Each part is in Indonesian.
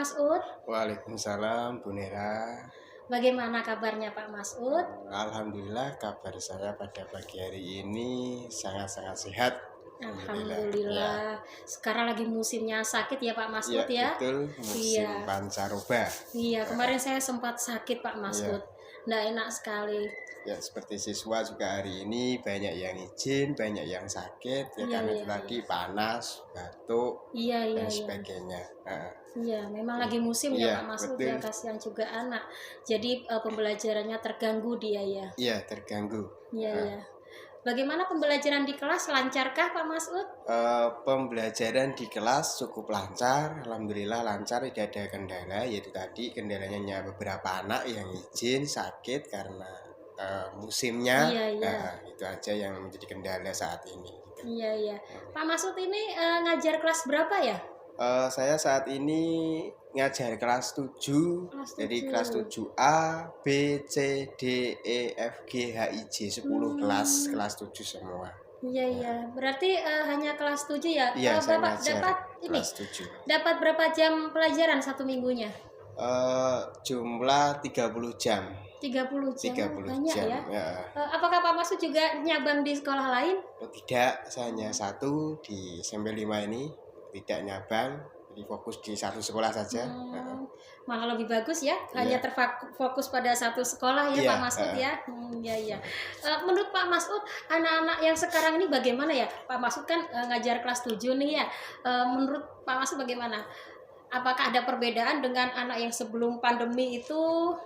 Masud. Waalaikumsalam, Bu Nera. Bagaimana kabarnya Pak Masud? Alhamdulillah kabar saya pada pagi hari ini sangat-sangat sehat. Alhamdulillah. Ya, Alhamdulillah. Sekarang lagi musimnya sakit ya Pak ya Masud ya? betul musim Iya. pancaroba. Iya, kemarin saya sempat sakit Pak Masud. Ya, Nggak enak sekali. ya seperti siswa juga hari ini banyak yang izin, banyak yang sakit ya Iya, karena iya, itu tadi iya. panas, batuk Iya, iya, dan iya. sebagainya. Iya, memang lagi musim ya Iya, Pak Masud betul. ya, kasihan juga anak. Jadi pembelajarannya terganggu dia ya. Iya, terganggu. Iya, Eh, iya. Bagaimana pembelajaran di kelas? Lancarkah Pak Masud? Pembelajaran di kelas cukup lancar, alhamdulillah lancar, tidak ada kendala, yaitu tadi kendalanya hanya beberapa anak yang izin sakit karena musimnya. Iya, iya. Itu aja yang menjadi kendala saat ini. Iya, iya. Pak Masud ini ngajar kelas berapa ya? Saya saat ini ngajar kelas 7, Kelas jadi 7. kelas 7A, B, C, D, E, F, G, H, I, J, 10 kelas 7 semua. Iya, iya. Berarti hanya kelas 7 ya? Iya, saya Bapak ngajar dapat ini, kelas 7. dapat berapa jam pelajaran satu minggunya? Jumlah 30 jam. 30 jam, 30 banyak jam ya? ya. Apakah Pak Masud juga nyabang di sekolah lain? Tidak, saya hanya satu di SMP 5 ini, tidak nyabang, jadi fokus di satu sekolah saja. Malah lebih bagus ya, Iya. hanya terfokus pada satu sekolah ya Iya, Pak Masud ya. Iya, iya. Menurut Pak Masud, anak-anak yang sekarang ini bagaimana ya? Pak Masud kan ngajar kelas 7 nih ya. Menurut Pak Masud bagaimana? Apakah ada perbedaan dengan anak yang sebelum pandemi itu?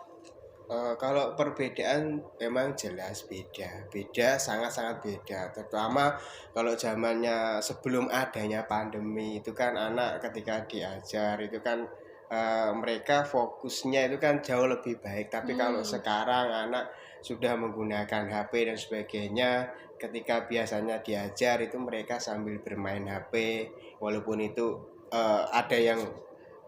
Kalau perbedaan memang jelas beda sangat-sangat beda. Terutama kalau zamannya sebelum adanya pandemi itu kan anak ketika diajar itu kan mereka fokusnya itu kan jauh lebih baik. Tapi kalau sekarang anak sudah menggunakan HP dan sebagainya, ketika biasanya diajar itu mereka sambil bermain HP, walaupun itu ada yang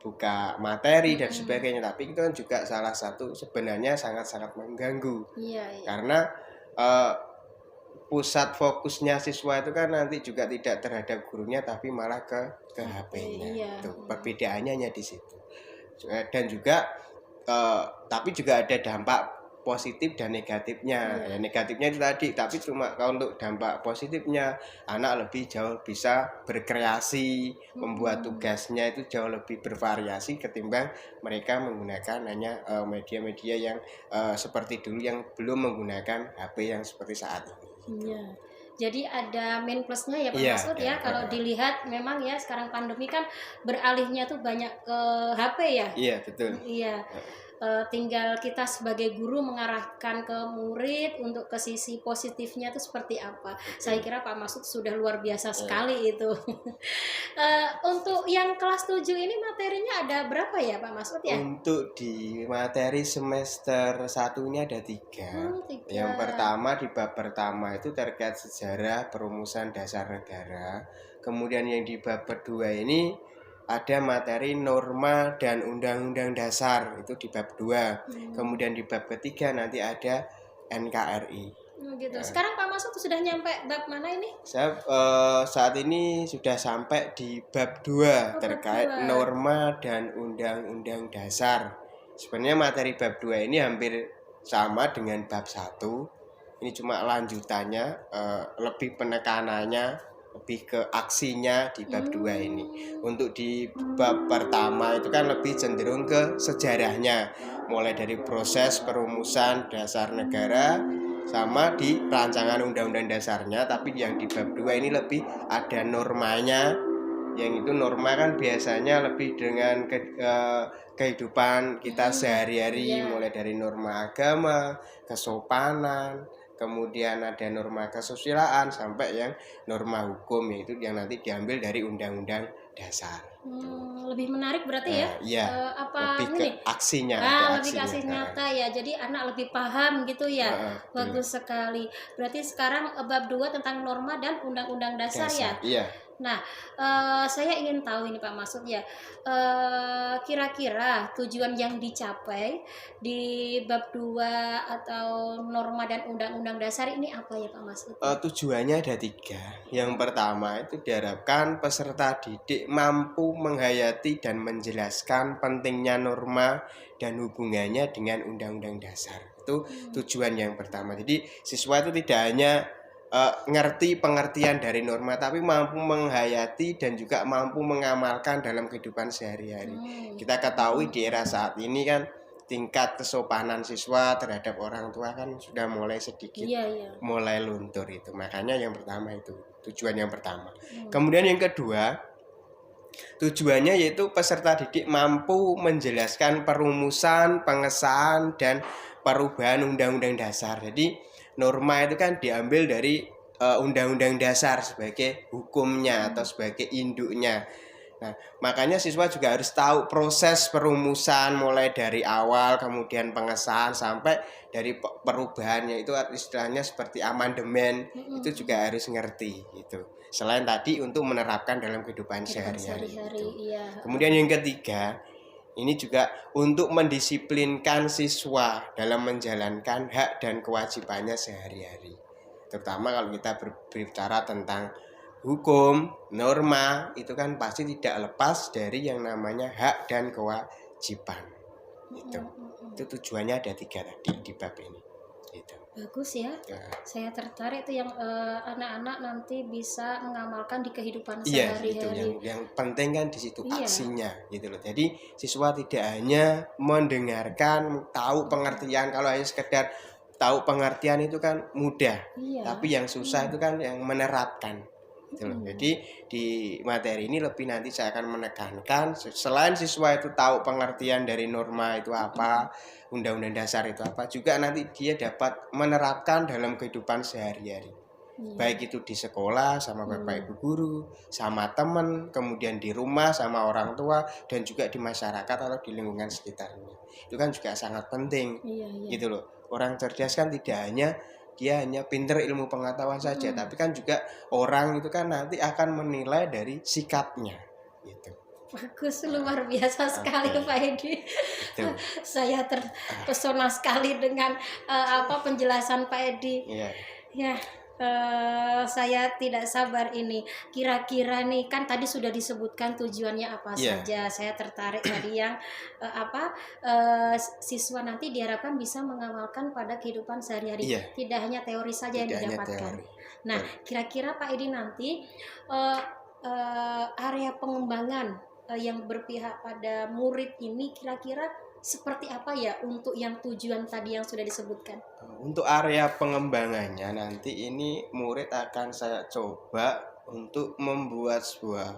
buka materi dan sebagainya, tapi itu kan juga salah satu sebenarnya sangat-sangat mengganggu. Iya, iya. Karena pusat fokusnya siswa itu kan nanti juga tidak terhadap gurunya tapi malah ke HP-nya. Iya. Perbedaannya hanya di situ. Dan juga tapi juga ada dampak positif dan negatifnya. Ya, negatifnya itu tadi, tapi cuma kalau untuk dampak positifnya anak lebih jauh bisa berkreasi, membuat tugasnya itu jauh lebih bervariasi ketimbang mereka menggunakan hanya media-media yang seperti dulu yang belum menggunakan HP yang seperti saat ini. Iya. Jadi ada min plusnya ya Pak Iya, Masud ya. ada. Kalau dilihat memang ya sekarang pandemi kan beralihnya tuh banyak ke HP ya. Iya, betul. Iya. Tinggal kita sebagai guru mengarahkan ke murid untuk ke sisi positifnya itu seperti apa. Saya kira Pak Masud sudah luar biasa sekali itu. Untuk yang kelas 7 ini materinya ada berapa ya Pak Masud ya? Untuk di materi semester 1 ini ada 3. 3. Yang pertama di bab pertama itu terkait sejarah perumusan dasar negara. Kemudian yang di bab kedua ini ada materi norma dan undang-undang dasar, itu di bab 2. Kemudian di bab ketiga nanti ada NKRI. Gitu. Sekarang Pak Masud sudah nyampe bab mana ini? Saya saat ini sudah sampai di bab 2 terkait bab 2. norma dan undang-undang dasar. Sebenarnya materi bab 2 ini hampir sama dengan bab 1. Ini cuma lanjutannya, lebih penekanannya, lebih ke aksinya di bab 2 ini. Untuk di bab pertama itu kan lebih cenderung ke sejarahnya, mulai dari proses perumusan dasar negara sama di rancangan undang-undang dasarnya. Tapi yang di bab 2 ini lebih ada normanya, yang itu norma kan biasanya lebih dengan kehidupan kita sehari-hari, mulai dari norma agama, kesopanan, kemudian ada norma kesusilaan sampai yang norma hukum, yaitu yang nanti diambil dari undang-undang dasar. Lebih menarik berarti ya? Iya, lebih ke aksinya. Lebih ke aksi nyata ya. Jadi anak lebih paham gitu ya. Bagus sekali. Berarti sekarang bab 2 tentang norma dan undang-undang dasar ya. Iya. Nah, saya ingin tahu ini Pak, maksudnya, kira-kira tujuan yang dicapai di bab 2 atau norma dan undang-undang dasar ini apa ya Pak maksudnya? Tujuannya ada 3. Yang pertama itu diharapkan peserta didik mampu menghayati dan menjelaskan pentingnya norma dan hubungannya dengan undang-undang dasar. Itu Mmm, tujuan yang pertama. Jadi siswa itu tidak hanya ngerti pengertian dari norma, tapi mampu menghayati dan juga mampu mengamalkan dalam kehidupan sehari-hari. Kita ketahui mhm, di era saat ini kan tingkat kesopanan siswa terhadap orang tua kan sudah mulai sedikit iya iya, mulai luntur itu. Makanya yang pertama itu, tujuan yang pertama. mmm, Kemudian yang kedua, tujuannya yaitu peserta didik mampu menjelaskan perumusan, pengesahan, dan perubahan undang-undang dasar. Jadi norma itu kan diambil dari undang-undang dasar sebagai hukumnya atau mhm, sebagai induknya. Nah, makanya siswa juga harus tahu proses perumusan mulai dari awal, kemudian pengesahan sampai dari perubahannya itu istilahnya seperti amandemen, mhm itu juga mhm, harus ngerti gitu. Selain tadi untuk menerapkan dalam kehidupan kehidupan sehari-hari sehari-hari, itu. iya, heeh, Kemudian yang ketiga, ini juga untuk mendisiplinkan siswa dalam menjalankan hak dan kewajibannya sehari-hari. Terutama kalau kita berbicara tentang hukum, norma, itu kan pasti tidak lepas dari yang namanya hak dan kewajiban. Itu. mhm mhm. Itu tujuannya ada 3 tadi di bab ini. Itu. Bagus ya, Nah, saya tertarik tuh yang, anak-anak nanti bisa mengamalkan di kehidupan iya, itu sehari-hari. yang penting kan di situ Iya, aksinya gitu loh. Jadi siswa tidak hanya mendengarkan, tahu mhm, pengertian, kalau hanya sekedar tahu pengertian itu kan mudah, tapi iya, yang susah mhm itu kan yang menerapkan gitu loh. mhm, Jadi di materi ini lebih nanti saya akan menekankan selain siswa itu tahu pengertian dari norma itu apa, mhm, undang-undang dasar itu apa, juga nanti dia dapat menerapkan dalam kehidupan sehari-hari. iya, Baik itu di sekolah sama bapak mmm, ibu guru, sama teman, kemudian di rumah sama orang tua, dan juga di masyarakat atau di lingkungan sekitarnya. Itu kan juga sangat penting iya iya, gitu loh. Orang cerdas kan tidak hanya dia hanya pinter ilmu pengetahuan saja, mhm, tapi kan juga orang itu kan nanti akan menilai dari sikapnya gitu. bagus, luar biasa sekali Oke, Pak Edi. itu. Saya terpesona sekali dengan, apa, penjelasan Pak Edi. Iya, Ya, saya tidak sabar ini. Kira-kira nih, kan tadi sudah disebutkan tujuannya apa iya, saja. Saya tertarik tadi yang, apa, siswa nanti diharapkan bisa mengamalkan pada kehidupan sehari-hari, iya, tidak hanya teori saja yang tidak hanya didapatkan. teori. Nah, Betul. kira-kira Pak Edi nanti, eee area pengembangan, yang berpihak pada murid ini kira-kira seperti apa ya untuk yang tujuan tadi yang sudah disebutkan? Untuk area pengembangannya nanti ini murid akan saya coba untuk membuat sebuah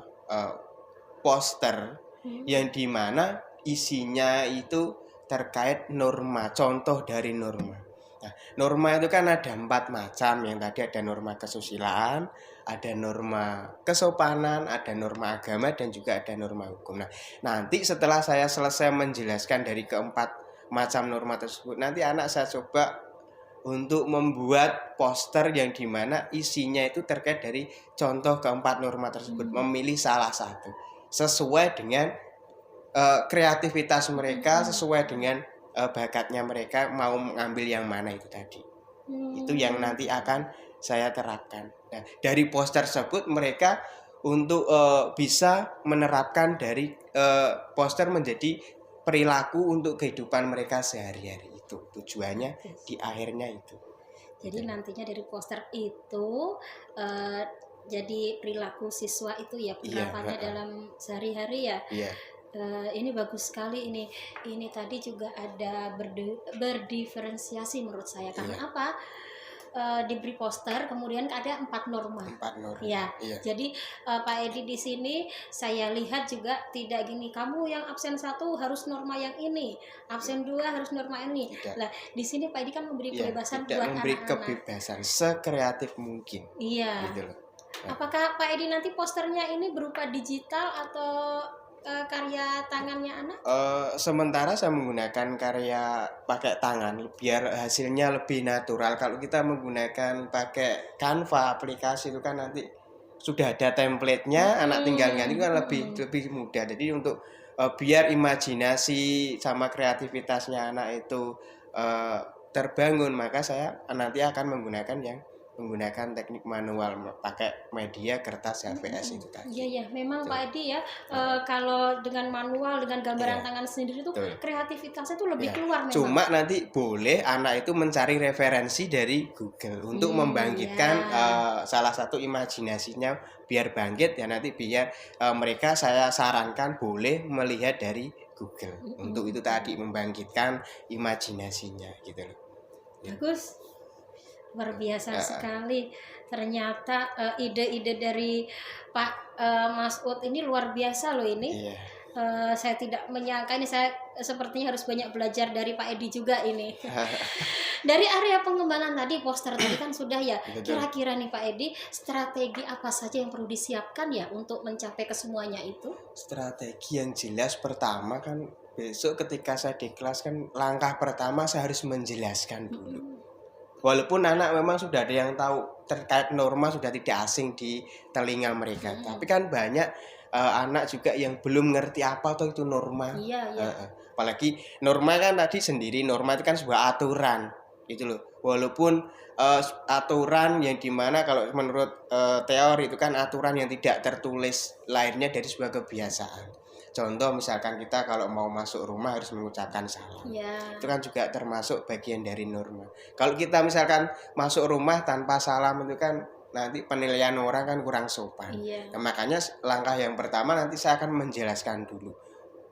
poster Mhm, yang dimana isinya itu terkait norma, contoh dari norma. Nah, norma itu kan ada 4 macam, yang tadi ada norma kesusilaan, ada norma kesopanan, ada norma agama, dan juga ada norma hukum. Nah, nanti setelah saya selesai menjelaskan dari keempat macam norma tersebut, nanti anak saya coba untuk membuat poster yang dimana isinya itu terkait dari contoh keempat norma tersebut, mmm, memilih salah satu sesuai dengan kreativitas mhm mereka, mhm. sesuai dengan bakatnya mereka mau mengambil yang mana itu tadi. Itu yang Mmm, nanti akan saya terapkan. Nah, dari poster tersebut mereka untuk bisa menerapkan dari poster menjadi perilaku untuk kehidupan mereka sehari-hari, itu tujuannya bagus. di akhirnya itu. Jadi Gitu. nantinya dari poster itu, eee, jadi perilaku siswa itu ya Iya, penerapannya heeh, dalam sehari-hari ya. iya, Ini bagus sekali ini. Ini tadi juga ada berdiferensiasi menurut saya. Karena iya, apa? Diberi poster, kemudian ada 4 norma. 4 norma. Ya, Iya, jadi, Pak Edi di sini saya lihat juga tidak gini, "Kamu yang absen satu harus norma yang ini, iya, absen 2 harus norma ini." tidak. Lah, di sini Pak Edi kan memberi Iya, kebebasan tidak buat memberi anak-anak. kebebasan sekreatif mungkin, Iya. gitu loh. Nah, Apakah Pak Edi nanti posternya ini berupa digital atau, karya tangannya anak? sementara saya menggunakan karya pakai tangan biar hasilnya lebih natural. Kalau kita menggunakan pakai Canva aplikasi itu kan nanti sudah ada template-nya, anak tinggal ganti kan lebih mudah. Jadi untuk biar imajinasi sama kreativitasnya anak itu terbangun, maka saya nanti akan menggunakan teknik manual, pakai media kertas HVS itu tadi. Iya ya, memang Pak Edi ya, kalau dengan manual, dengan gambaran tangan sendiri itu kreativitasnya itu lebih keluar memang. Cuma nanti boleh anak itu mencari referensi dari Google untuk membangkitkan salah satu imajinasinya biar bangkit ya, nanti biar mereka saya sarankan boleh melihat dari Google untuk itu tadi membangkitkan imajinasinya gitu loh. Bagus. Luar biasa sekali. Ternyata ide-ide dari Pak Masud ini luar biasa loh ini. Saya tidak menyangka ini, saya sepertinya harus banyak belajar dari Pak Edi juga ini. Dari area pengembangan tadi, poster tadi kan sudah ya. Kira-kira nih Pak Edi, strategi apa saja yang perlu disiapkan ya untuk mencapai kesemuanya itu? Strategi yang jelas pertama kan besok ketika saya di kelas kan langkah pertama saya harus menjelaskan dulu. Walaupun anak memang sudah ada yang tahu terkait norma, sudah tidak asing di telinga mereka, tapi kan banyak anak juga yang belum ngerti apa tuh itu norma. Apalagi norma kan tadi sendiri, norma itu kan sebuah aturan gitu loh. Walaupun aturan yang dimana kalau menurut teori itu kan aturan yang tidak tertulis, lahirnya dari sebuah kebiasaan. Contoh misalkan kita kalau mau masuk rumah harus mengucapkan salam, itu kan juga termasuk bagian dari norma. Kalau kita misalkan masuk rumah tanpa salam itu kan nanti penilaian orang kan kurang sopan. Nah, makanya langkah yang pertama nanti saya akan menjelaskan dulu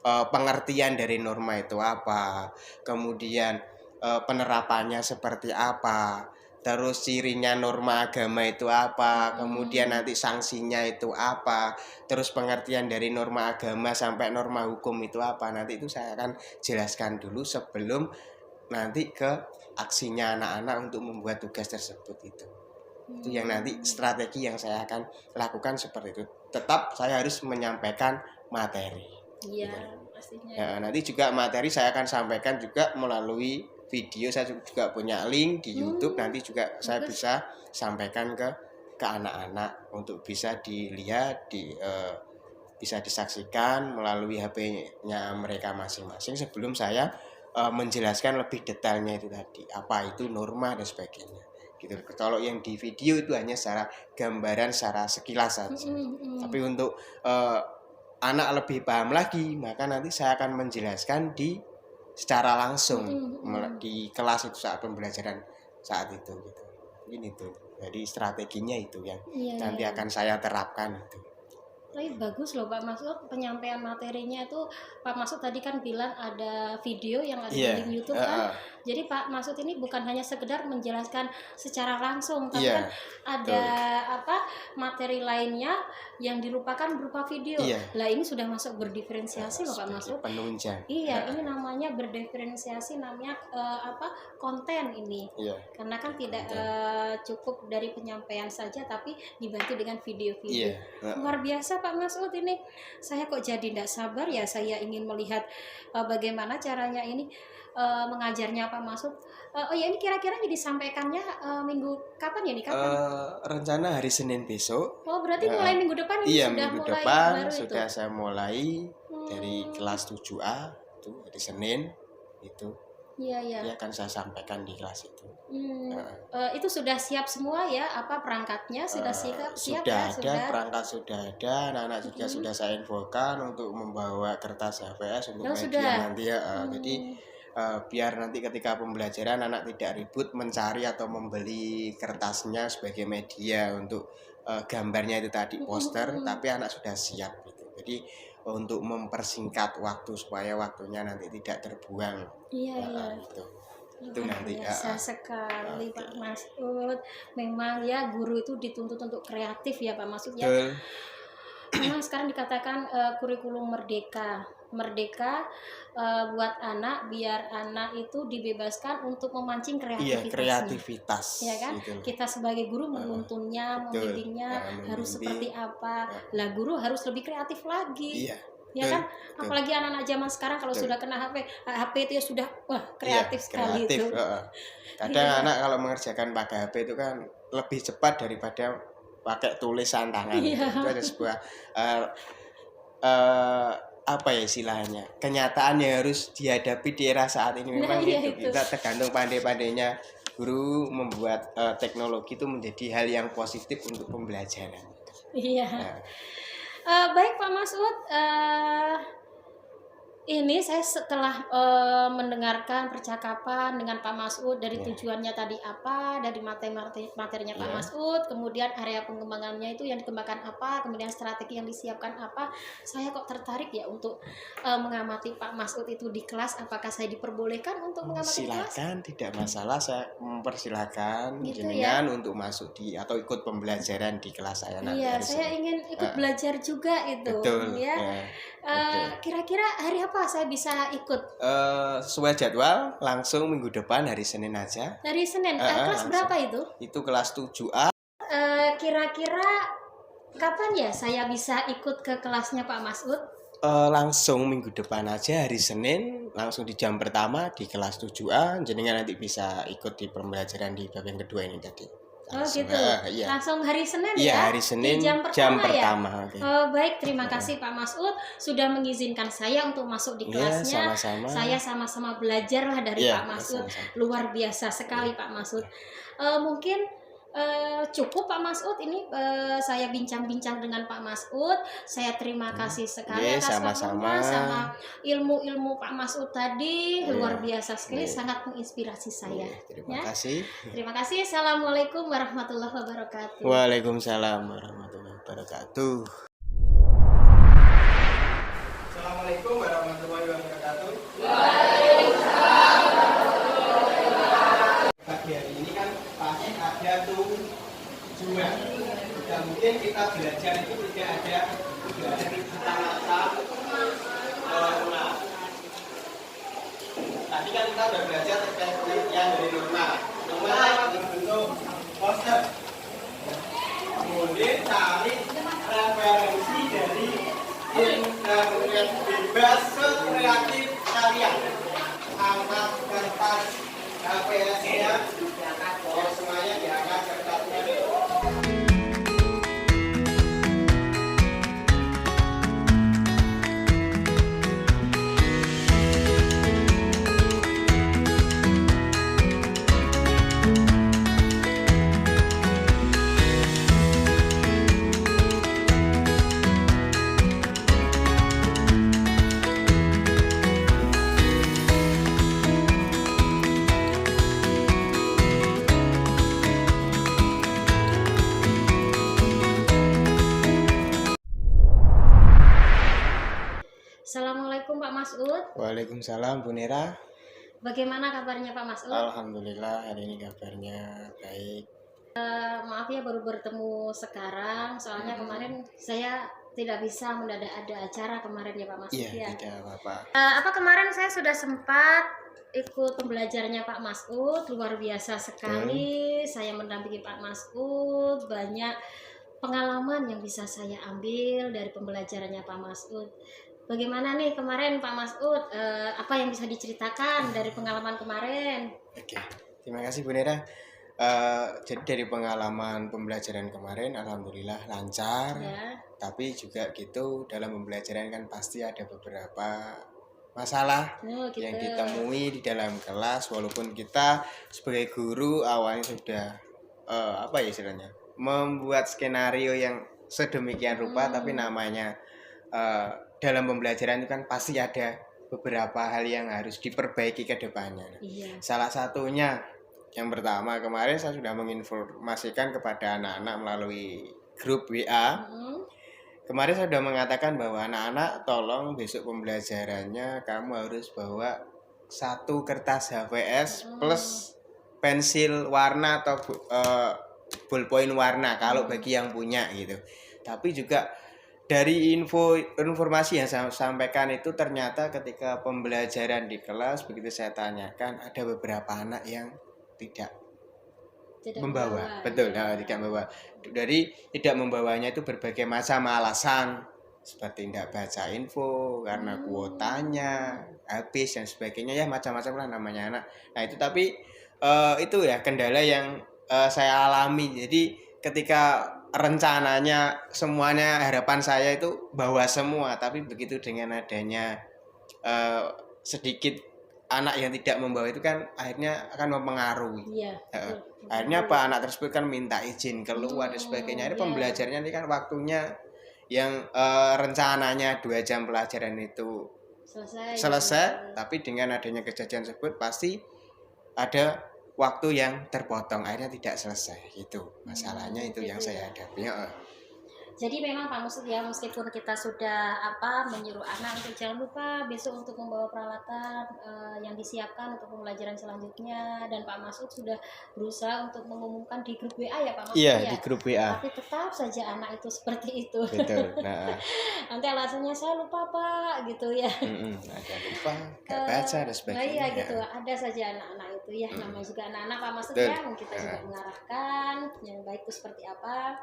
pengertian dari norma itu apa, kemudian penerapannya seperti apa, terus cirinya norma agama itu apa, kemudian nanti sanksinya itu apa, terus pengertian dari norma agama sampai norma hukum itu apa, nanti itu saya akan jelaskan dulu sebelum nanti ke aksinya anak-anak untuk membuat tugas tersebut itu yang nanti strategi yang saya akan lakukan seperti itu. Tetap saya harus menyampaikan materi. Pastinya. Ya, nanti juga materi saya akan sampaikan juga melalui video. Saya juga punya link di YouTube, nanti juga saya bisa sampaikan ke anak-anak untuk bisa dilihat, bisa disaksikan melalui HP-nya mereka masing-masing sebelum saya menjelaskan lebih detailnya itu tadi, apa itu norma dan sebagainya. Gitu. Kalau yang di video itu hanya secara gambaran, secara sekilas saja. Tapi untuk anak lebih paham lagi, maka nanti saya akan menjelaskan secara langsung di kelas itu saat pembelajaran saat itu gitu. Ini tuh. Jadi strateginya itu yang nanti akan saya terapkan itu. Tapi bagus loh Pak Masud, penyampaian materinya itu Pak Masud tadi kan bilang ada video yang ada di YouTube kan. Jadi Pak Masud ini bukan hanya sekedar menjelaskan secara langsung, tapi kan ada materi lainnya yang dirupakan berupa video. Lah ini sudah masuk berdiferensiasi loh Pak Masud. Penunjang. Ini namanya berdiferensiasi, namanya konten ini. Karena kan tidak cukup dari penyampaian saja, tapi dibantu dengan video-video. Luar biasa Pak Masud ini. Saya kok jadi tidak sabar ya, saya ingin melihat bagaimana caranya ini mengajarnya Pak Masud. Ini kira-kira disampaikannya minggu kapan ya nih? Kapan? Rencana hari Senin besok. Berarti mulai minggu depan ini sudah minggu mulai depan baru sudah itu. saya mulai dari kelas 7A itu hari Senin itu. Akan saya sampaikan di kelas itu. Itu sudah siap semua ya, perangkatnya sudah siap sudah ada, perangkat sudah ada, anak-anak juga sudah saya infokan untuk membawa kertas HVS untuk media nanti ya. Jadi biar nanti ketika pembelajaran anak tidak ribut mencari atau membeli kertasnya sebagai media untuk gambarnya itu tadi poster, tapi anak sudah siap gitu. Jadi untuk mempersingkat waktu supaya waktunya nanti tidak terbuang. Gitu. Itu nanti biasa sekali Pak Masud. Memang ya guru itu dituntut untuk kreatif ya Pak Masud ya. Memang sekarang dikatakan kurikulum merdeka buat anak, biar anak itu dibebaskan untuk memancing kreativitas. Ya kan? Gitu. Kita sebagai guru menuntunnya, membimbingnya harus seperti apa. Lah guru harus lebih kreatif lagi. Ya kan? Apalagi anak-anak zaman sekarang kalau sudah kena HP itu ya sudah kreatif sekali itu. Kadang anak kalau mengerjakan pakai HP itu kan lebih cepat daripada pakai tulisan tangan. Iya. Itu ada sebuah eh, apa ya istilahnya, kenyataan yang harus dihadapi di era saat ini. Nah, Memang iya gitu, itu. kita tergantung pandai-pandainya guru membuat teknologi itu menjadi hal yang positif untuk pembelajaran. Iya. Nah, Baik Pak Masud, ini saya setelah mendengarkan percakapan dengan Pak Masud dari Ya. tujuannya tadi apa, dari materinya Pak Ya. Masud, kemudian area pengembangannya itu yang dikembangkan apa, kemudian strategi yang disiapkan apa, saya kok tertarik ya untuk mengamati Pak Masud itu di kelas. Apakah saya diperbolehkan untuk mengamati di kelas? Silakan, tidak masalah, saya mempersilahkan Gitu jenengan untuk masuk di atau ikut pembelajaran di kelas saya nanti Iya, hari saya Senin. ingin ikut belajar juga itu, Betul. ya. Ya. Oke. Kira-kira hari apa saya bisa ikut? Sesuai jadwal langsung minggu depan hari Senin aja. Dari Senin. Kelas Langsung. berapa itu? Itu kelas 7A. Kira-kira kapan ya saya bisa ikut ke kelasnya Pak Masud? Langsung minggu depan aja hari Senin, langsung di jam pertama di kelas 7A. Jenengan nanti bisa ikut di pembelajaran di bab yang kedua ini tadi. Langsung, gitu. iya. Langsung hari Senin Iya, ya? hari Senin Di jam pertama ya? Oke. Baik, terima kasih Pak Masud sudah mengizinkan saya untuk masuk di Iya, kelasnya. sama-sama. Saya sama-sama belajar lah dari Iya, Pak Masud. sama-sama. Luar biasa sekali Pak Masud. Mungkin cukup Pak Masud ini saya bincang-bincang dengan Pak Masud. Saya terima kasih sekali Iya, atas sama-sama. waktunya sama ilmu-ilmu Pak Masud tadi. Iya. Luar biasa sekali, Iya. sangat menginspirasi saya. Terima Ya. kasih. Terima kasih. Assalamualaikum warahmatullahi wabarakatuh. Waalaikumsalam warahmatullahi wabarakatuh. Assalamualaikum warahmatullahi wabarakatuh. Pagi hari ini kan pasti ada tujuan. Tidak mungkin kita belajar itu tidak ada kata-kata. Tadi kan kita sudah belajar terkait pengertian dari norma. Norma berbentuk poster. Kemudian cari referensi dari internet bebas kreatif kalian. Angkat kertas HPS-nya, semuanya diangkat kertasnya. Assalamualaikum Pak Masud. Waalaikumsalam Bu Nera. Bagaimana kabarnya Pak Masud? Alhamdulillah hari ini kabarnya baik. Maaf ya baru bertemu sekarang. Soalnya kemarin saya tidak bisa mendadak ada acara kemarin ya Pak Masud Iya, ya. tidak apa-apa. Apa kemarin saya sudah sempat ikut pembelajarannya Pak Masud, luar biasa sekali. Saya mendampingi Pak Masud, banyak pengalaman yang bisa saya ambil dari pembelajarannya Pak Masud. Bagaimana nih kemarin Pak Masud? Apa yang bisa diceritakan dari pengalaman kemarin? Oke, terima kasih Bu Nera. Jadi dari pengalaman pembelajaran kemarin, alhamdulillah lancar. Ya. Tapi juga gitu dalam pembelajaran kan pasti ada beberapa masalah Gitu. yang ditemui di dalam kelas. Walaupun kita sebagai guru awalnya sudah apa ya istilahnya, membuat skenario yang sedemikian rupa, tapi namanya dalam pembelajaran itu kan pasti ada beberapa hal yang harus diperbaiki ke depannya. Iya. Salah satunya yang pertama, kemarin saya sudah menginformasikan kepada anak-anak melalui grup WA. Kemarin saya sudah mengatakan bahwa anak-anak tolong besok pembelajarannya kamu harus bawa 1 kertas HVS plus pensil warna atau ballpoint warna kalau bagi yang punya gitu. Tapi juga dari informasi yang saya sampaikan itu ternyata ketika pembelajaran di kelas begitu saya tanyakan ada beberapa anak yang tidak membawa. Betul, ya. tidak membawa. Dari tidak membawanya itu berbagai macam alasan seperti tidak baca info karena kuotanya habis dan sebagainya, ya macam-macam lah namanya anak. Nah itu tapi itu ya kendala yang saya alami. Jadi ketika rencananya semuanya harapan saya itu bawa semua, tapi begitu dengan adanya sedikit anak yang tidak membawa itu kan akhirnya akan mempengaruhi. Iya, betul. Akhirnya apa, anak tersebut kan minta izin keluar dan sebagainya. Ini Iya. pembelajarannya ini kan waktunya yang rencananya 2 jam pelajaran itu selesai, tapi dengan adanya kejadian tersebut pasti ada waktu yang terpotong, akhirnya tidak selesai. Itu masalahnya itu yang saya hadapi. Jadi memang Pak Musud ya, meskipun kita sudah menyuruh anak untuk jangan lupa besok untuk membawa peralatan yang disiapkan untuk pembelajaran selanjutnya, dan Pak Masud sudah berusaha untuk mengumumkan di grup WA ya Pak Masud. Iya, ya? di grup WA. Tapi tetap saja anak itu seperti itu. Betul. Nah. Nanti alasannya saya lupa Pak gitu ya. Ada lupa, gak baca dan sebagainya. Iya gitu, ada saja anak-anak itu ya, namanya juga anak-anak Pak Masud ya, kita juga mengarahkan yang baik itu seperti apa.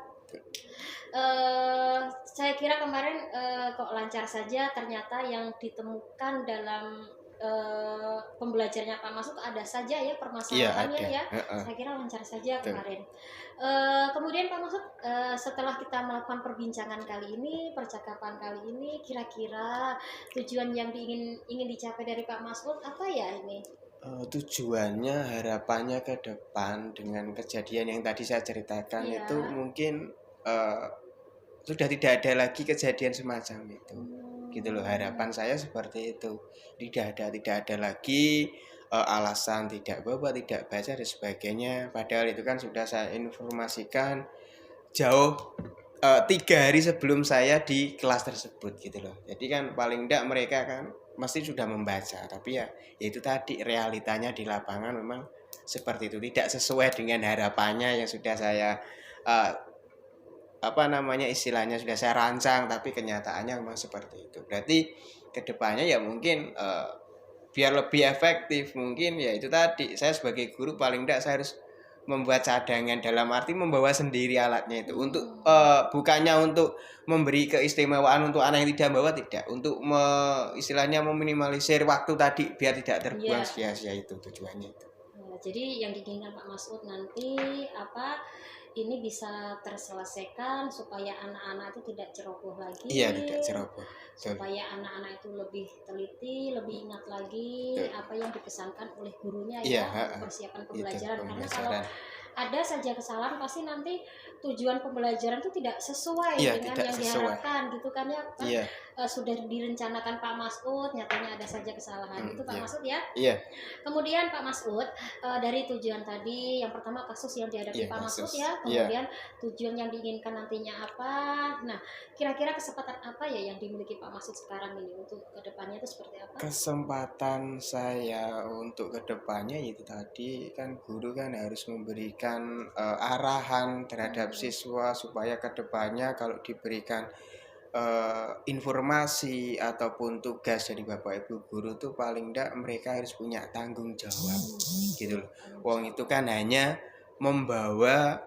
Saya kira kemarin kok lancar saja, ternyata yang ditemukan dalam pembelajarannya Pak Masud ada saja ya permasalahannya ya. Saya kira lancar saja kemarin. Kemudian Pak Masud, setelah kita melakukan perbincangan kali ini, percakapan kali ini, kira-kira tujuan yang ingin dicapai dari Pak Masud apa ya ini? Tujuannya, harapannya ke depan dengan kejadian yang tadi saya ceritakan itu mungkin sudah tidak ada lagi kejadian semacam itu. Gitu loh, harapan saya seperti itu. Tidak ada lagi alasan tidak bawa, tidak baca dan sebagainya. Padahal itu kan sudah saya informasikan jauh 3 hari sebelum saya di kelas tersebut gitu loh. Jadi kan paling tidak mereka kan mesti sudah membaca, tapi ya itu tadi realitanya di lapangan memang seperti itu, tidak sesuai dengan harapannya yang sudah saya istilahnya sudah saya rancang, tapi kenyataannya memang seperti itu. Berarti kedepannya ya mungkin biar lebih efektif mungkin ya itu tadi, saya sebagai guru paling tidak saya harus membuat cadangan, dalam arti membawa sendiri alatnya itu untuk bukannya untuk memberi keistimewaan untuk anak yang tidak bawa, tidak, untuk istilahnya meminimalisir waktu tadi biar tidak terbuang sia-sia, itu tujuannya itu. Jadi yang diinginkan Pak Masud nanti ini bisa terselesaikan supaya anak-anak itu tidak ceroboh lagi. Iya, tidak ceroboh. Supaya anak-anak itu lebih teliti, lebih ingat lagi apa yang dipesankan oleh gurunya untuk persiapan pembelajaran. Karena kalau ada saja kesalahan pasti nanti tujuan pembelajaran itu tidak sesuai dengan yang diharapkan gitu kan ya. Sudah direncanakan Pak Masud, nyatanya ada saja kesalahan. Itu Pak Masud ya. Kemudian Pak Masud, dari tujuan tadi, yang pertama kasus yang dihadapi Pak Masud ya, kemudian tujuan yang diinginkan nantinya apa. Nah, kira-kira kesempatan apa ya yang dimiliki Pak Masud sekarang ini untuk kedepannya itu seperti apa? Kesempatan saya untuk kedepannya itu tadi kan, guru kan harus memberikan arahan terhadap siswa supaya kedepannya kalau diberikan informasi ataupun tugas dari Bapak Ibu guru tuh paling enggak mereka harus punya tanggung jawab gitu loh. Wong itu kan hanya membawa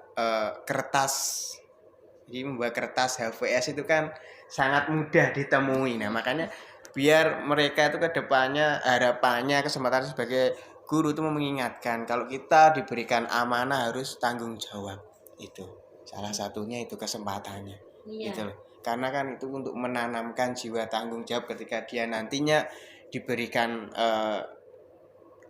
kertas. Jadi membawa kertas HVS itu kan sangat mudah ditemui. Nah, makanya biar mereka itu kedepannya harapannya, kesempatan sebagai guru itu mengingatkan kalau kita diberikan amanah harus tanggung jawab. Itu salah satunya, itu kesempatannya. Gitu loh. Karena kan itu untuk menanamkan jiwa tanggung jawab ketika dia nantinya diberikan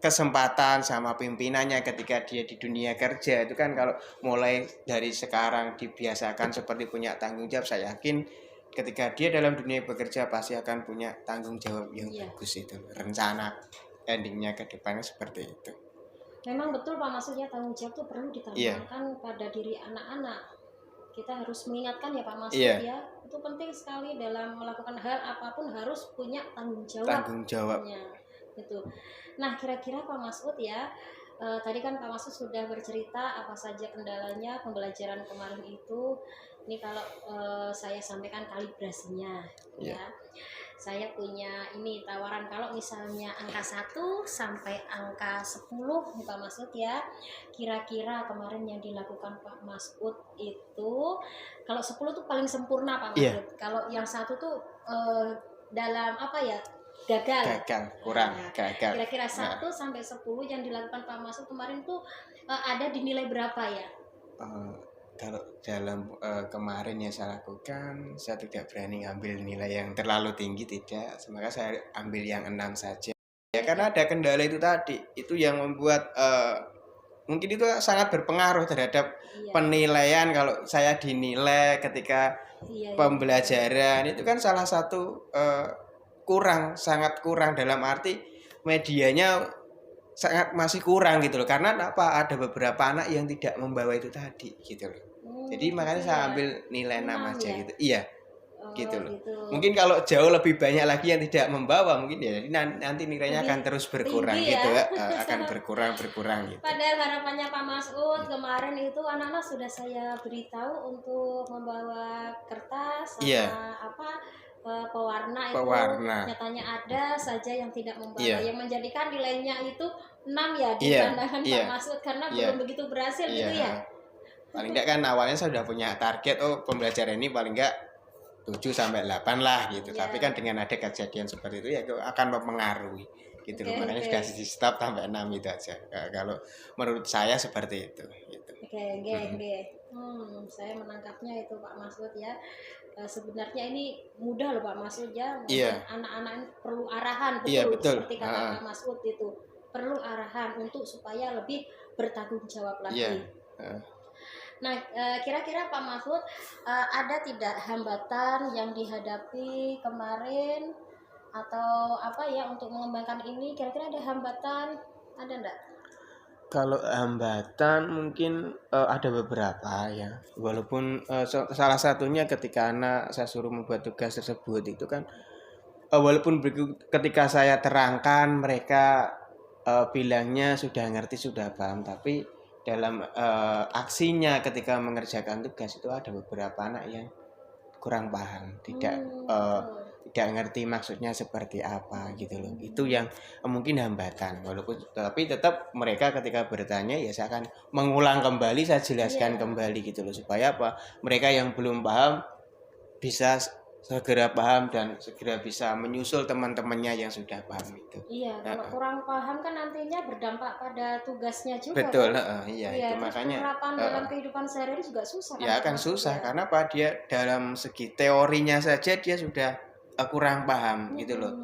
kesempatan sama pimpinannya ketika dia di dunia kerja. Itu kan kalau mulai dari sekarang dibiasakan seperti punya tanggung jawab, saya yakin ketika dia dalam dunia bekerja pasti akan punya tanggung jawab yang bagus. Itu rencana endingnya ke depannya seperti itu. Memang betul Pak, maksudnya tanggung jawab itu perlu ditanamkan pada diri anak-anak. Kita harus mengingatkan ya Pak Masud ya, itu penting sekali dalam melakukan hal apapun harus punya tanggung jawabnya gitu. Nah, kira-kira Pak Masud ya, tadi kan Pak Masud sudah bercerita apa saja kendalanya pembelajaran kemarin itu. Ini kalau saya sampaikan kalibrasinya ya. Saya punya ini tawaran, kalau misalnya angka 1 sampai angka 10 nih Pak Masud ya, kira-kira kemarin yang dilakukan Pak Masud itu, kalau 10 tuh paling sempurna Pak Masud. Kalau yang 1 tuh dalam gagal, kurang. Kira-kira 1 sampai 10 yang dilakukan Pak Masud kemarin tuh ada di nilai berapa ya? Kalau dalam kemarin yang saya lakukan, saya tidak berani ngambil nilai yang terlalu tinggi, tidak. Maka saya ambil yang 6 saja. Ya karena ada kendala itu tadi, itu yang membuat mungkin itu sangat berpengaruh terhadap Iya, penilaian. Kalau saya dinilai ketika iya, iya, pembelajaran itu kan salah satu sangat kurang dalam arti medianya sangat masih kurang gitu loh. Karena apa? Ada beberapa anak yang tidak membawa itu tadi gitu loh. Jadi makanya gitu saya ya. ambil nilai 6 6 aja ya. gitu. Iya, gitu Oh loh. gitu. Mungkin kalau jauh lebih banyak lagi yang tidak membawa mungkin ya jadi nanti nilainya Lebih akan terus berkurang tinggi gitu ya. ya. Akan berkurang gitu. Padahal harapannya Pak Masud kemarin itu anak-anak sudah saya beritahu untuk membawa kertas Iya, sama apa pewarna itu, pewarna. nyatanya ada saja yang tidak membawa, Iya. yang menjadikan nilainya itu 6 ya di Iya, pandangan Pak iya, Masud karena iya, belum begitu berhasil iya. gitu ya. Paling enggak kan awalnya saya sudah punya target pembelajaran ini paling enggak 7 sampai 8 lah gitu. Tapi kan Iya. dengan ada kejadian seperti itu ya itu akan mempengaruhi gitu loh. Oke, Makanya oke. sudah di stop sampai 6 itu aja. Kalau menurut saya seperti itu gitu. Oke, oke, oke. Saya menangkapnya itu Pak Masud ya. Sebenarnya ini mudah loh Pak Masud ya. Mungkin Iya, anak-anak ini perlu arahan iya betul betul. seperti kata Pak Masud itu. Perlu arahan untuk supaya lebih bertanggung jawab Iya. lagi. Nah, kira-kira Pak Masud ada tidak hambatan yang dihadapi kemarin atau apa ya untuk mengembangkan ini? Kira-kira ada hambatan? Ada enggak? Kalau hambatan mungkin ada beberapa ya. Walaupun salah satunya ketika anak saya suruh membuat tugas tersebut itu kan walaupun ketika saya terangkan mereka bilangnya sudah ngerti, sudah paham, tapi dalam aksinya ketika mengerjakan tugas itu ada beberapa anak yang kurang paham, Betul. tidak ngerti maksudnya seperti apa gitu loh. Itu yang mungkin hambatan. Walaupun tapi tetap mereka ketika bertanya ya saya akan mengulang kembali, saya jelaskan Iya. kembali gitu loh supaya apa? Mereka yang belum paham bisa segera paham dan segera bisa menyusul teman-temannya yang sudah paham itu. Iya, kalau kurang paham kan nantinya berdampak pada tugasnya juga Betul, kan? iya Iya, itu terus makanya penerapan dalam kehidupan sehari-hari juga susah kan ya Pak akan Masud susah ya? karena apa dia dalam segi teorinya saja dia sudah kurang paham gitu loh.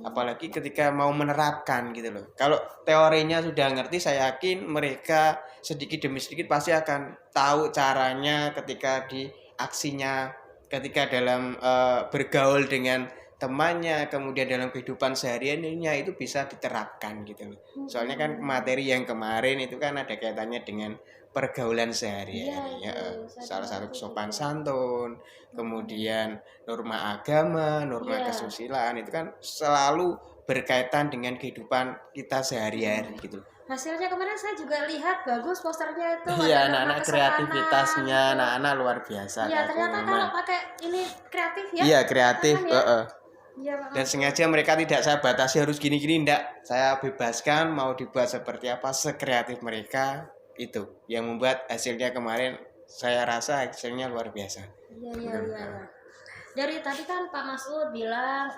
Apalagi ketika mau menerapkan gitu loh. Kalau teorinya sudah ngerti, saya yakin mereka sedikit demi sedikit pasti akan tahu caranya ketika di aksinya, ketika dalam bergaul dengan temannya, kemudian dalam kehidupan sehariannya itu bisa diterapkan gitu loh. Soalnya kan materi yang kemarin itu kan ada kaitannya dengan pergaulan Iya sehari-hari ya. itu, saya Salah dengar satu itu sopan juga. santun, kemudian norma agama, norma Iya, kesusilaan itu kan selalu berkaitan dengan kehidupan kita sehari-hari gitu. hasilnya kemarin saya juga lihat bagus posternya itu Iya, ada norma anak-anak kesopanan kreativitasnya gitu. anak-anak luar biasa Iya, aku ternyata kalau memang. pakai ini kreatif ya, Iya, kreatif, kelihatan ya. heeh. Iya Pak Dan Masud. sengaja mereka tidak saya batasi harus gini-gini enggak. Saya bebaskan mau dibuat seperti apa sekreatif mereka itu yang membuat hasilnya kemarin saya rasa hasilnya luar biasa. Iya, iya, iya, iya. Dari tadi kan Pak Masud bilang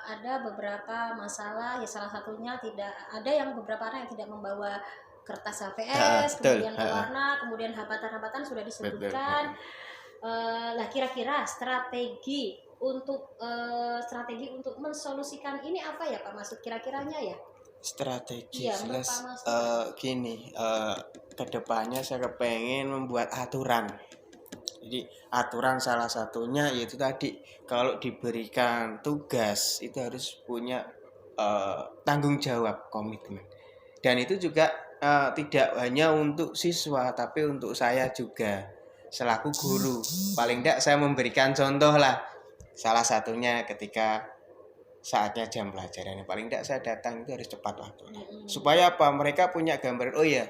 ada beberapa masalah, ya salah satunya tidak ada yang beberapa anak yang tidak membawa kertas HVS, Betul, kemudian pewarna, kemudian hambatan-hambatan sudah betul. disebutkan. Lah kira-kira strategi untuk mensolusikan ini apa ya Pak Masud kira-kiranya ya? Strategi Iya, menurut jelas Pak Masud. gini kedepannya saya kepengen membuat aturan. Jadi aturan salah satunya yaitu tadi kalau diberikan tugas itu harus punya tanggung jawab, komitmen. Dan itu juga tidak hanya untuk siswa tapi untuk saya juga selaku guru. Paling tidak saya memberikan contoh lah. Salah satunya ketika saatnya jam pelajaran paling tidak saya datang itu harus tepat waktunya. Supaya apa? Mereka punya gambaran. Oh ya,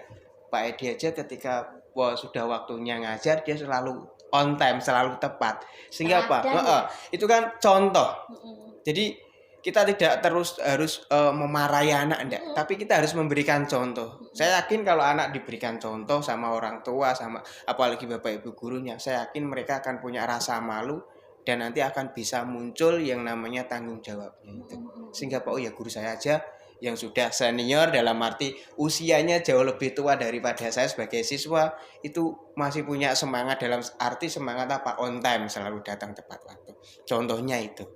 Pak Edi aja ketika sudah waktunya ngajar dia selalu on time, selalu tepat. Sehingga apa? Teladan ya? Itu kan contoh. Mm-mm. Jadi kita tidak terus harus memarahi anak enggak, tapi kita harus memberikan contoh. Saya yakin kalau anak diberikan contoh sama orang tua sama apalagi Bapak Ibu gurunya, saya yakin mereka akan punya rasa malu dan nanti akan bisa muncul yang namanya tanggung jawabnya itu. Sehingga Pak oh ya guru saya aja yang sudah senior dalam arti usianya jauh lebih tua daripada saya sebagai siswa, itu masih punya semangat dalam arti semangat apa? On time, selalu datang tepat waktu. Contohnya itu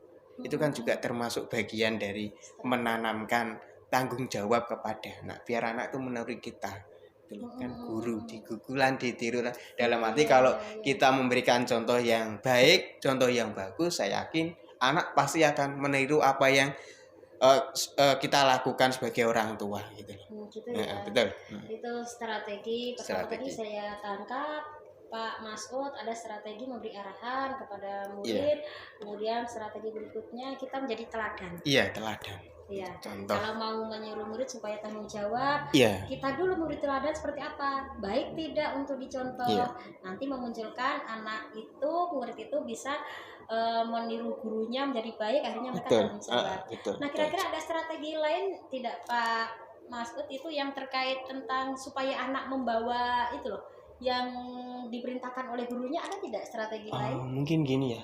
kan juga termasuk bagian dari menanamkan tanggung jawab kepada anak, biar anak itu menurut kita. Kan guru digugulan ditiru, dalam arti kalau kita memberikan contoh yang baik, contoh yang bagus, saya yakin anak pasti akan meniru apa yang kita lakukan sebagai orang tua gitu. Gitu ya. Betul. Itu strategi pertama tadi saya tangkap Pak Masud, ada strategi memberi arahan kepada murid, kemudian strategi berikutnya kita menjadi teladan. Iya, teladan. Iya. Kalau mau menyuruh murid supaya tanggung jawab, kita dulu murid teladan seperti apa, baik tidak untuk dicontoh. Nanti memunculkan anak itu, murid itu bisa meniru gurunya menjadi baik, akhirnya mereka tanggung jawab. Nah, kira-kira ada strategi lain tidak Pak Masud itu yang terkait tentang supaya anak membawa itu loh, yang diperintahkan oleh gurunya, ada tidak strategi lain? Mungkin gini ya,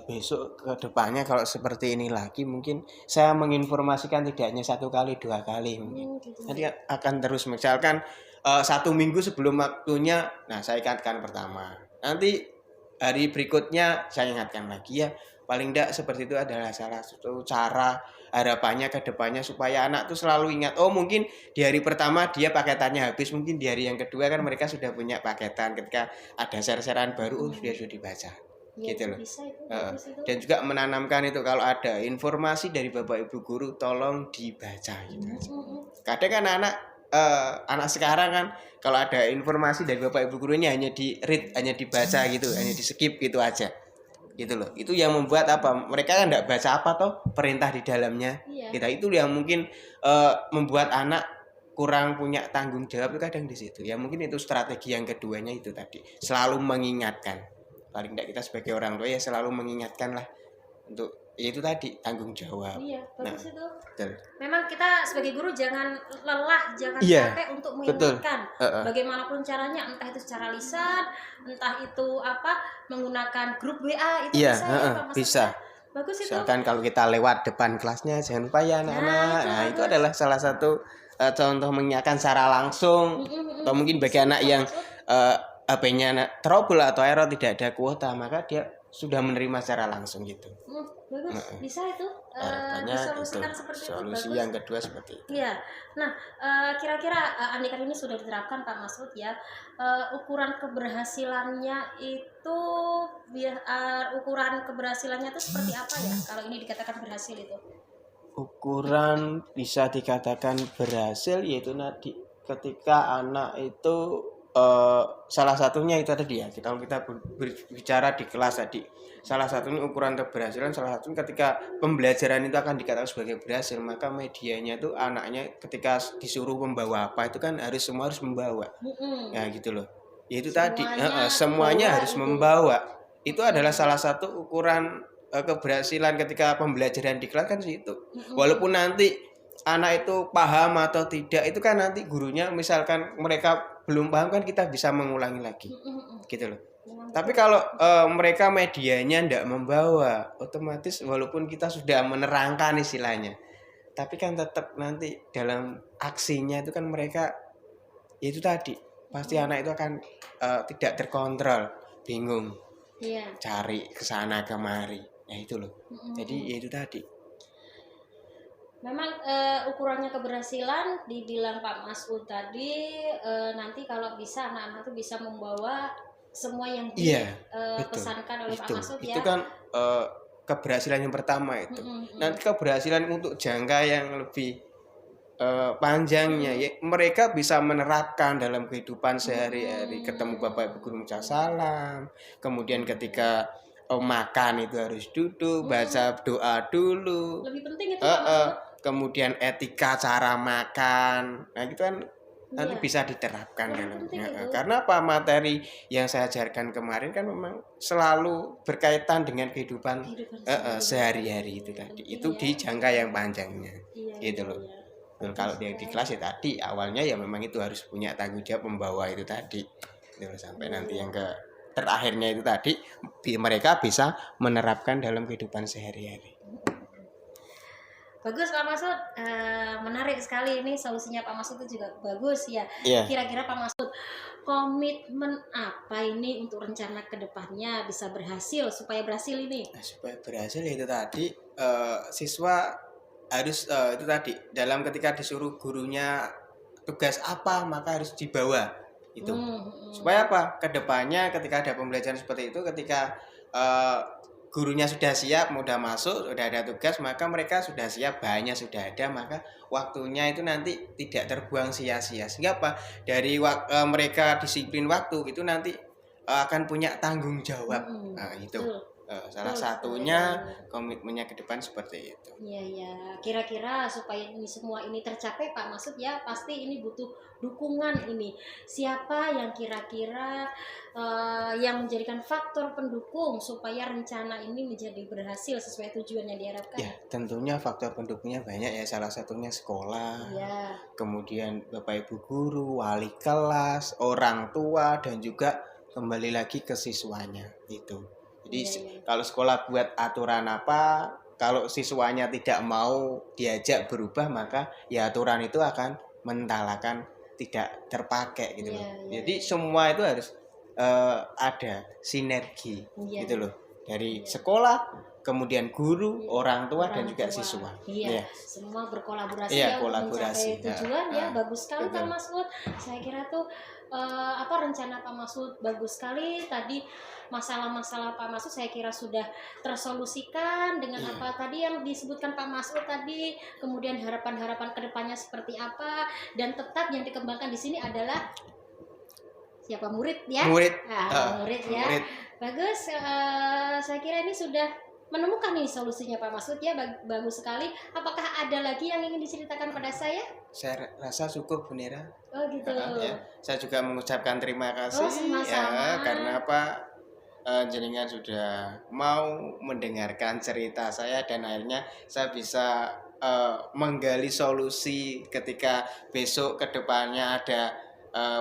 besok ke depannya kalau seperti ini lagi mungkin saya menginformasikan tidak hanya 1 kali 2 kali mungkin. Nanti akan terus, misalkan 1 minggu sebelum waktunya, nah saya ingatkan pertama, nanti hari berikutnya saya ingatkan lagi ya. Paling tidak seperti itu adalah salah satu cara harapannya ke depannya supaya anak tuh selalu ingat, oh mungkin di hari pertama dia paketannya habis, mungkin di hari yang kedua kan mereka sudah punya paketan, ketika ada share-sharean baru sudah dibaca. Gitu loh. Dan juga menanamkan itu, kalau ada informasi dari Bapak Ibu guru tolong dibaca gitu aja. Kadang kan anak sekarang kan kalau ada informasi dari Bapak Ibu guru ini hanya di read, hanya dibaca gitu, hanya di skip gitu aja. Gitu loh. Itu yang membuat apa? Mereka kan enggak baca apa toh perintah di dalamnya. Kita itu yang mungkin membuat anak kurang punya tanggung jawab itu kadang di situ. Ya mungkin itu strategi yang keduanya itu tadi. Selalu mengingatkan. Paling enggak kita sebagai orang tua ya selalu mengingatkan lah untuk itu tadi, tanggung jawab. Iya, bagus itu. Betul. Memang kita sebagai guru jangan lelah, jangan capek untuk mengingatkan. Bagaimanapun caranya, entah itu secara lisan, entah itu menggunakan grup WA, itu bisa ya Pak Mas. Bisa. Bagus itu. Misalkan kalau kita lewat depan kelasnya, jangan lupa ya anak-anak. Nah, itu adalah salah satu contoh mengingatkan secara langsung. Atau mungkin bagi anak yang HP-nya trouble atau error, tidak ada kuota, maka dia sudah menerima secara langsung gitu. Bagus, bisa itu disolusikan seperti itu. Solusi yang kedua seperti itu. Iya. Nah, kira-kira andaikan ini sudah diterapkan Pak Masud ya, ukuran keberhasilannya itu seperti apa ya kalau ini dikatakan berhasil itu? Ukuran bisa dikatakan berhasil yaitu nanti ketika anak itu salah satunya itu tadi ya, kalau kita berbicara di kelas tadi, salah satunya ukuran keberhasilan, salah satunya ketika pembelajaran itu akan dikatakan sebagai berhasil, maka medianya itu anaknya ketika disuruh membawa apa itu kan semua harus membawa. Ya gitu loh. Yaitu tadi semuanya harus membawa. Itu adalah salah satu ukuran keberhasilan ketika pembelajaran di kelas kan situ. Walaupun nanti anak itu paham atau tidak, itu kan nanti gurunya misalkan mereka belum paham kan kita bisa mengulangi lagi. Gitu loh. Tapi kalau mereka medianya tidak membawa, otomatis walaupun kita sudah menerangkan istilahnya, tapi kan tetap nanti dalam aksinya itu kan mereka itu tadi pasti anak itu akan tidak terkontrol, bingung, cari kesana kemari, ya itu loh. Jadi ya itu tadi. Memang ukurannya keberhasilan dibilang Pak Masud tadi, nanti kalau bisa anak-anak itu bisa membawa semua yang dipesankan oleh Pak Masud ya. Itu kan keberhasilan yang pertama itu. Nanti keberhasilan untuk jangka yang lebih panjangnya ya, mereka bisa menerapkan dalam kehidupan sehari-hari, ketemu Bapak Ibu guru mengucap salam, kemudian ketika makan itu harus duduk, baca doa dulu. Lebih penting itu Pak Masud. Kemudian etika cara makan, nah itu kan nanti bisa diterapkan dalamnya. Karena apa, materi yang saya ajarkan kemarin kan memang selalu berkaitan dengan kehidupan sehari-hari itu tadi. Itu di jangka yang panjangnya, gitu loh. Kalau dia di kelas ya tadi awalnya ya memang itu harus punya tanggung jawab membawa itu tadi, sampai nanti yang ke terakhirnya itu tadi mereka bisa menerapkan dalam kehidupan sehari-hari. Bagus Pak Masud, menarik sekali ini solusinya Pak Masud itu juga bagus ya. Iya. Kira-kira Pak Masud, komitmen apa ini untuk rencana ke depannya bisa berhasil, supaya berhasil ini? Nah, supaya berhasil itu tadi siswa harus itu tadi dalam ketika disuruh gurunya tugas apa maka harus dibawa itu. Supaya apa? Kedepannya ketika ada pembelajaran seperti itu, ketika eh, gurunya sudah siap, mudah masuk, sudah ada tugas, maka mereka sudah siap, bahannya sudah ada, maka waktunya itu nanti tidak terbuang sia-sia. Sehingga apa? Dari mereka disiplin waktu itu nanti akan punya tanggung jawab. Nah, itu. Betul. Salah Betul, satunya betul. komitmennya ke depan seperti itu. Iya ya, kira-kira supaya ini semua ini tercapai Pak Masud ya pasti ini butuh dukungan ini. Siapa yang kira-kira yang menjadikan faktor pendukung supaya rencana ini menjadi berhasil sesuai tujuan yang diharapkan? Ya, tentunya faktor pendukungnya banyak ya. Salah satunya sekolah, Iya. kemudian Bapak Ibu guru, wali kelas, orang tua, dan juga kembali lagi ke siswanya itu. Jadi Iya. kalau sekolah buat aturan apa, kalau siswanya tidak mau diajak berubah, maka ya aturan itu akan mentalakan tidak terpakai gitu loh. Iya. Jadi semua itu harus ada sinergi Iya. gitu loh. Dari Iya. sekolah, kemudian guru, Iya. orang tua, dan Orang juga tua. siswa. Iya, Iya. semua berkolaborasi Iya, ya untuk kolaborasi. mencapai tujuan ya. Bagus sekali Pak betul. Masud. Saya kira tuh rencana Pak Masud bagus sekali. Tadi masalah-masalah Pak Masud saya kira sudah tersolusikan dengan Iya. apa tadi yang disebutkan Pak Masud tadi. Kemudian harapan-harapan kedepannya seperti apa, dan tetap yang dikembangkan di sini adalah siapa, murid ya? Murid. Murid ya. Murid. Bagus, saya kira ini sudah menemukan nih solusinya Pak Masud ya, bagus sekali. Apakah ada lagi yang ingin diceritakan pada saya? Saya rasa cukup, Bu Nera. Oh gitu. Ya. Saya juga mengucapkan terima kasih sama-sama. ya, karena apa? Jenengan sudah mau mendengarkan cerita saya, dan akhirnya saya bisa menggali solusi ketika besok ke depannya ada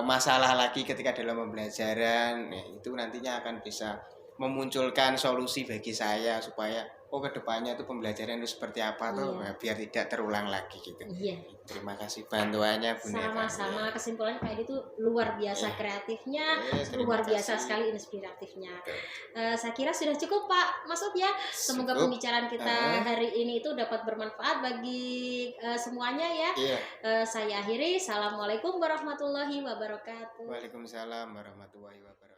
masalah lagi ketika dalam pembelajaran. Nah, itu nantinya akan bisa memunculkan solusi bagi saya supaya ke depannya itu pembelajaran itu seperti apa tuh, biar tidak terulang lagi gitu. Iya. Terima kasih bantuannya, Bu Nera. Sama-sama, kesimpulannya Pak Edi itu luar biasa kreatifnya, luar biasa sekali inspiratifnya. Saya kira sudah cukup Pak Masud ya. Semoga pembicaraan kita hari ini itu dapat bermanfaat bagi semuanya ya. Saya akhiri. Assalamualaikum warahmatullahi wabarakatuh. Waalaikumsalam warahmatullahi wabarakatuh.